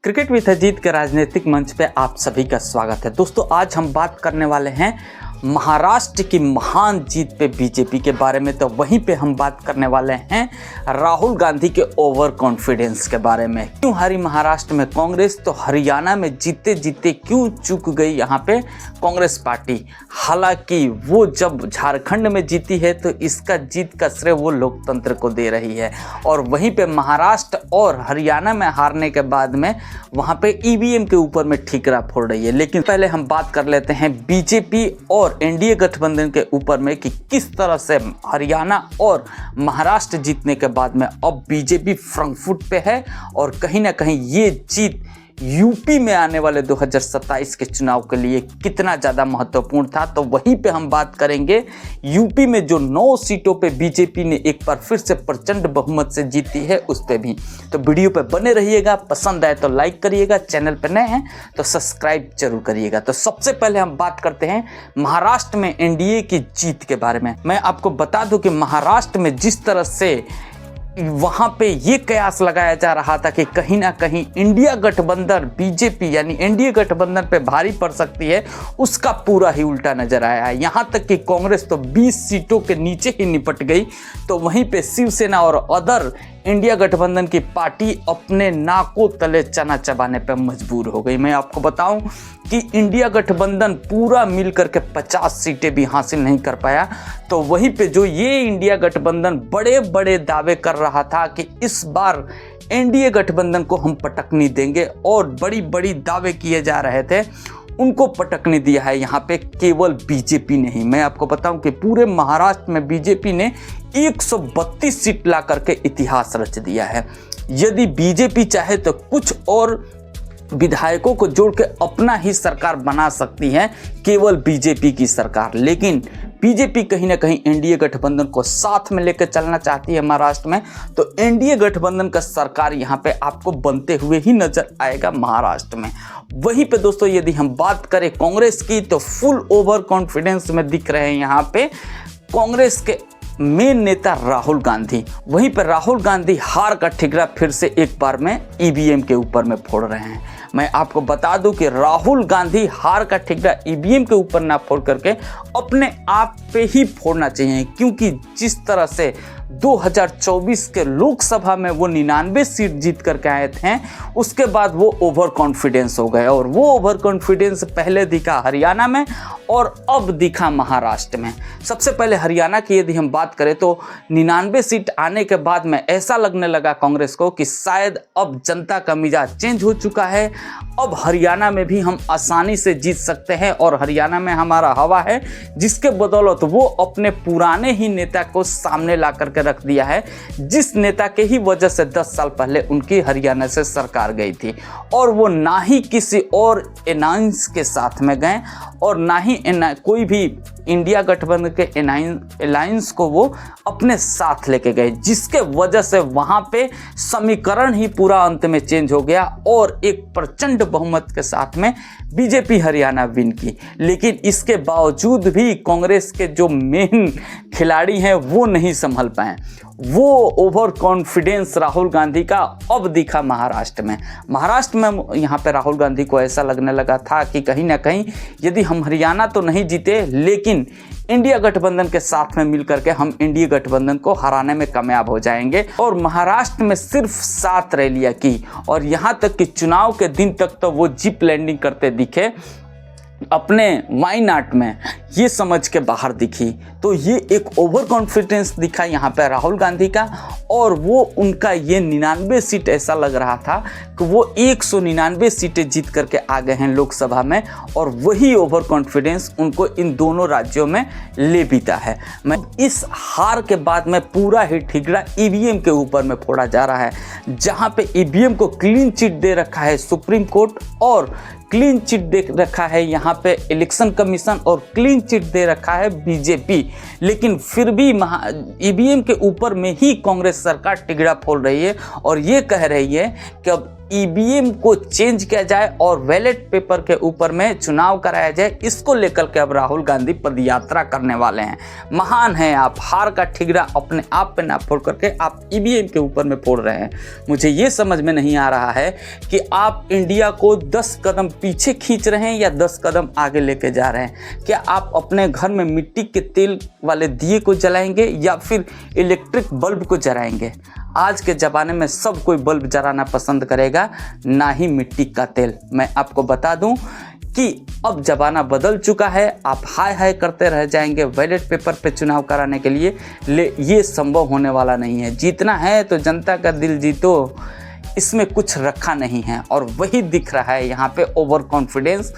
Cricket with Ajit के राजनीतिक मंच पे आप सभी का स्वागत है। दोस्तों, आज हम बात करने वाले हैं महाराष्ट्र की महान जीत पे बीजेपी के बारे में। तो वहीं पे हम बात करने वाले हैं राहुल गांधी के ओवर कॉन्फिडेंस के बारे में। क्यों हारी महाराष्ट्र में कांग्रेस, तो हरियाणा में जीते जीते क्यों चूक गई यहाँ पे कांग्रेस पार्टी। हालांकि वो जब झारखंड में जीती है तो इसका जीत का श्रेय वो लोकतंत्र को दे रही है, और वहीं पे महाराष्ट्र और हरियाणा में हारने के बाद में वहाँ पे ईवीएम के ऊपर में ठीकरा फोड़ रही है। लेकिन पहले हम बात कर लेते हैं बीजेपी और एनडीए गठबंधन के ऊपर में कि किस तरह से हरियाणा और महाराष्ट्र जीतने के बाद में अब बीजेपी फ्रंट फुट पे है, और कहीं ना कहीं ये जीत यूपी में आने वाले 2027 के चुनाव के लिए कितना ज़्यादा महत्वपूर्ण था। तो वहीं पे हम बात करेंगे यूपी में जो 9 सीटों पे बीजेपी ने एक बार फिर से प्रचंड बहुमत से जीती है उस पे भी। तो वीडियो पे बने रहिएगा, पसंद आए तो लाइक करिएगा, चैनल पे नए हैं तो सब्सक्राइब जरूर करिएगा। तो सबसे पहले हम बात करते हैं महाराष्ट्र में एनडीए की जीत के बारे में। मैं आपको बता दूं कि महाराष्ट्र में जिस तरह से वहाँ पे ये कयास लगाया जा रहा था कि कहीं ना कहीं इंडिया गठबंधन बीजेपी यानी एनडीए गठबंधन पे भारी पड़ सकती है, उसका पूरा ही उल्टा नजर आया है। यहाँ तक कि कांग्रेस तो 20 सीटों के नीचे ही निपट गई, तो वहीं पे शिवसेना और अदर इंडिया गठबंधन की पार्टी अपने नाकों तले चना चबाने पर मजबूर हो गई। मैं आपको बताऊं कि इंडिया गठबंधन पूरा मिलकर के 50 सीटें भी हासिल नहीं कर पाया। तो वहीं पे जो ये इंडिया गठबंधन बड़े बड़े दावे कर रहा था कि इस बार एनडीए गठबंधन को हम पटकनी देंगे, और बड़ी बड़ी दावे किए जा रहे थे, उनको पटकने दिया है यहाँ पे केवल बीजेपी नहीं। मैं आपको बताऊं कि पूरे महाराष्ट्र में बीजेपी ने 132 सीट ला करके इतिहास रच दिया है। यदि बीजेपी चाहे तो कुछ और विधायकों को जोड़ के अपना ही सरकार बना सकती है, केवल बीजेपी की सरकार। लेकिन बीजेपी कहीं ना कहीं एनडीए गठबंधन को साथ में लेकर चलना चाहती है महाराष्ट्र में, तो एनडीए गठबंधन का सरकार यहाँ पे आपको बनते हुए ही नजर आएगा महाराष्ट्र में। वहीं पे दोस्तों, यदि हम बात करें कांग्रेस की, तो फुल ओवर कॉन्फिडेंस में दिख रहे हैं यहाँ पे कांग्रेस के मेन नेता राहुल गांधी। वहीं पर राहुल गांधी हार का ठिकरा फिर से एक बार में ईवीएम के ऊपर में फोड़ रहे हैं। मैं आपको बता दूं कि राहुल गांधी हार का ठिकरा ईवीएम के ऊपर ना फोड़ करके अपने आप पे ही फोड़ना चाहिए, क्योंकि जिस तरह से 2024 के लोकसभा में वो 99 सीट जीत करके आए थे, उसके बाद वो ओवर कॉन्फिडेंस हो गए, और वो ओवर कॉन्फिडेंस पहले दिखा हरियाणा में और अब दिखा महाराष्ट्र में। सबसे पहले हरियाणा की यदि हम बात करें तो 99 सीट आने के बाद में ऐसा लगने लगा कांग्रेस को कि शायद अब जनता का मिजाज चेंज हो चुका है, अब हरियाणा में भी हम आसानी से जीत सकते हैं, और हरियाणा में हमारा हवा है, जिसके बदौलत वो अपने पुराने ही नेता को सामने ला करके रख दिया है, जिस नेता के ही वजह से 10 साल पहले उनकी हरियाणा से सरकार गई थी। और वो ना ही किसी और अलायंस के साथ में गए, और ना ही कोई भी इंडिया गठबंधन के अलायंस को वो अपने साथ लेके गए, जिसके वजह से वहां पे समीकरण ही पूरा अंत में चेंज हो गया, और एक प्रचंड बहुमत के साथ में बीजेपी हरियाणा विन की। लेकिन इसके बावजूद भी कांग्रेस के जो मेन खिलाड़ी हैं वो नहीं संभल पाए। वो ओवर कॉन्फिडेंस राहुल गांधी का अब दिखा महाराष्ट्र में। महाराष्ट्र में यहाँ पे राहुल गांधी को ऐसा लगने लगा था कि कहीं ना कहीं यदि हम हरियाणा तो नहीं जीते, लेकिन इंडिया गठबंधन के साथ में मिलकर के हम इंडिया गठबंधन को हराने में कामयाब हो जाएंगे। और महाराष्ट्र में सिर्फ 7 रैलियां की, और यहाँ तक कि चुनाव के दिन तक तो वो जिप लैंडिंग करते दिखे अपने वायनाड में, ये समझ के बाहर दिखी। तो ये एक ओवर कॉन्फिडेंस दिखा यहाँ पे राहुल गांधी का, और वो उनका ये 99 सीट ऐसा लग रहा था कि वो 199 सीटें जीत करके आ गए हैं लोकसभा में, और वही ओवर कॉन्फिडेंस उनको इन दोनों राज्यों में ले बीता है। मैं इस हार के बाद में पूरा ही ठिकरा ईवीएम के ऊपर में फोड़ा जा रहा है, जहाँ पे ईवीएम को क्लीन चिट दे रखा है सुप्रीम कोर्ट, और क्लीन चिट दे रखा है यहाँ पे इलेक्शन कमीशन, और क्लीन चिट दे रखा है बीजेपी। लेकिन फिर भी ईवीएम के ऊपर में ही कांग्रेस सरकार टिगड़ा फोड़ रही है, और ये कह रही है कि अब ईवीएम को चेंज किया जाए और बैलेट पेपर के ऊपर में चुनाव कराया जाए, इसको लेकर के अब राहुल गांधी पदयात्रा करने वाले हैं। महान हैं आप, हार का ठिगरा अपने आप पे ना फोड़ करके आप ईवीएम के ऊपर में फोड़ रहे हैं। मुझे ये समझ में नहीं आ रहा है कि आप इंडिया को 10 कदम पीछे खींच रहे हैं या 10 कदम आगे लेके जा रहे हैं। क्या आप अपने घर में मिट्टी के तेल वाले दिए को जलाएंगे या फिर इलेक्ट्रिक बल्ब को जलाएंगे? आज के ज़माने में सब कोई बल्ब जलाना पसंद करेगा, ना ही मिट्टी का तेल। मैं आपको बता दूं कि अब ज़माना बदल चुका है। आप हाय हाय करते रह जाएंगे बैलेट पेपर पे चुनाव कराने के लिए, ये संभव होने वाला नहीं है। जीतना है तो जनता का दिल जीतो, इसमें कुछ रखा नहीं है और वही दिख रहा है यहाँ पे ओवर कॉन्फिडेंस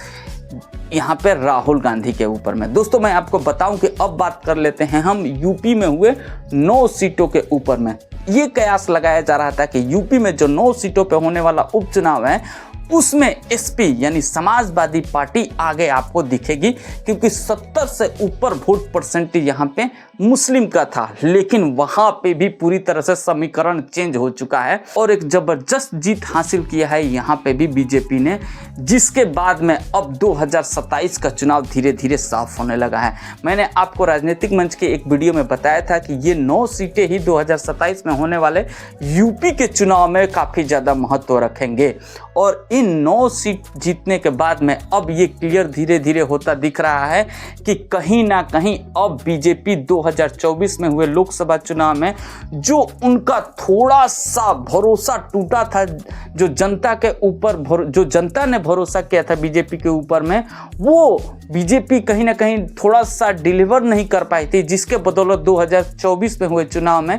यहाँ पे राहुल गांधी के ऊपर में। दोस्तों मैं आपको बताऊं कि अब बात कर लेते हैं हम यूपी में हुए 9 सीटों के ऊपर में। ये कयास लगाया जा रहा था कि यूपी में जो 9 सीटों पे होने वाला उपचुनाव है उसमें एसपी यानी समाजवादी पार्टी आगे आपको दिखेगी, क्योंकि 70 से ऊपर वोट परसेंटेज यहाँ पे मुस्लिम का था। लेकिन वहाँ पे भी पूरी तरह से समीकरण चेंज हो चुका है और एक जबरदस्त जीत हासिल किया है यहाँ पे भी बीजेपी ने, जिसके बाद में अब 2027 का चुनाव धीरे धीरे साफ होने लगा है। मैंने आपको राजनीतिक मंच के एक वीडियो में बताया था कि ये 9 सीटें ही 2027 में होने वाले यूपी के चुनाव में काफ़ी ज़्यादा महत्व रखेंगे और इन 9 सीट जीतने के बाद में अब ये क्लियर धीरे धीरे होता दिख रहा है कि कहीं ना कहीं अब बीजेपी 2024 में हुए लोकसभा चुनाव में जो उनका थोड़ा सा भरोसा टूटा था, जो जनता के ऊपर जो जनता ने भरोसा किया था बीजेपी के ऊपर में, वो बीजेपी कहीं ना कहीं थोड़ा सा डिलीवर नहीं कर पाई थी, जिसके बदौलत 2024 में हुए चुनाव में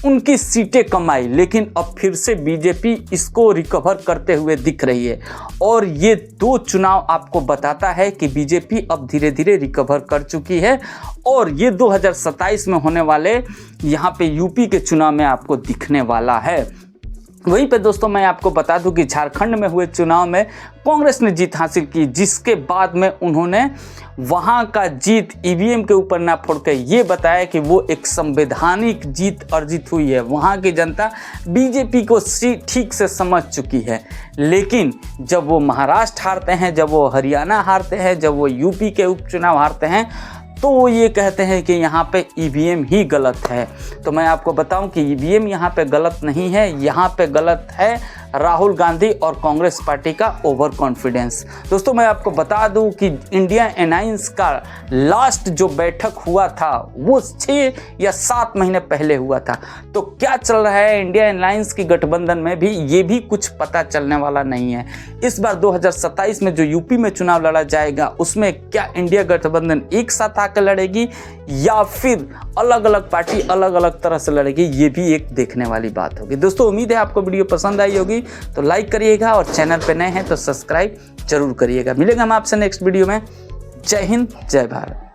उनकी सीटें कम आई। लेकिन अब फिर से बीजेपी इसको रिकवर करते हुए दिख रही है और ये 2 चुनाव आपको बताता है कि बीजेपी अब धीरे धीरे रिकवर कर चुकी है और ये 2027 में होने वाले यहाँ पे यूपी के चुनाव में आपको दिखने वाला है। वहीं पे दोस्तों मैं आपको बता दूं कि झारखंड में हुए चुनाव में कांग्रेस ने जीत हासिल की, जिसके बाद में उन्होंने वहां का जीत ईवीएम के ऊपर ना फोड़ के ये बताया कि वो एक संवैधानिक जीत अर्जित हुई है। वहां की जनता बीजेपी को ठीक से समझ चुकी है। लेकिन जब वो महाराष्ट्र हारते हैं, जब वो हरियाणा हारते हैं, जब वो यूपी के उपचुनाव हारते हैं, तो वो ये कहते हैं कि यहाँ पे ईवीएम ही गलत है। तो मैं आपको बताऊं कि ईवीएम यहाँ पे गलत नहीं है, यहाँ पे गलत है राहुल गांधी और कांग्रेस पार्टी का ओवर कॉन्फिडेंस। दोस्तों मैं आपको बता दूं कि इंडिया अलायंस का लास्ट जो बैठक हुआ था वो 6 या 7 महीने पहले हुआ था। तो क्या चल रहा है इंडिया अलायंस की गठबंधन में भी, ये भी कुछ पता चलने वाला नहीं है। इस बार 2027 में जो यूपी में चुनाव लड़ा जाएगा उसमें क्या इंडिया गठबंधन एक साथ आकर लड़ेगी या फिर अलग अलग पार्टी अलग अलग तरह से लड़ेगी, ये भी एक देखने वाली बात होगी। दोस्तों उम्मीद है आपको वीडियो पसंद आई होगी, तो लाइक करिएगा और चैनल पे नए हैं तो सब्सक्राइब जरूर करिएगा। मिलेंगे हम आपसे नेक्स्ट वीडियो में। जय हिंद, जय भारत।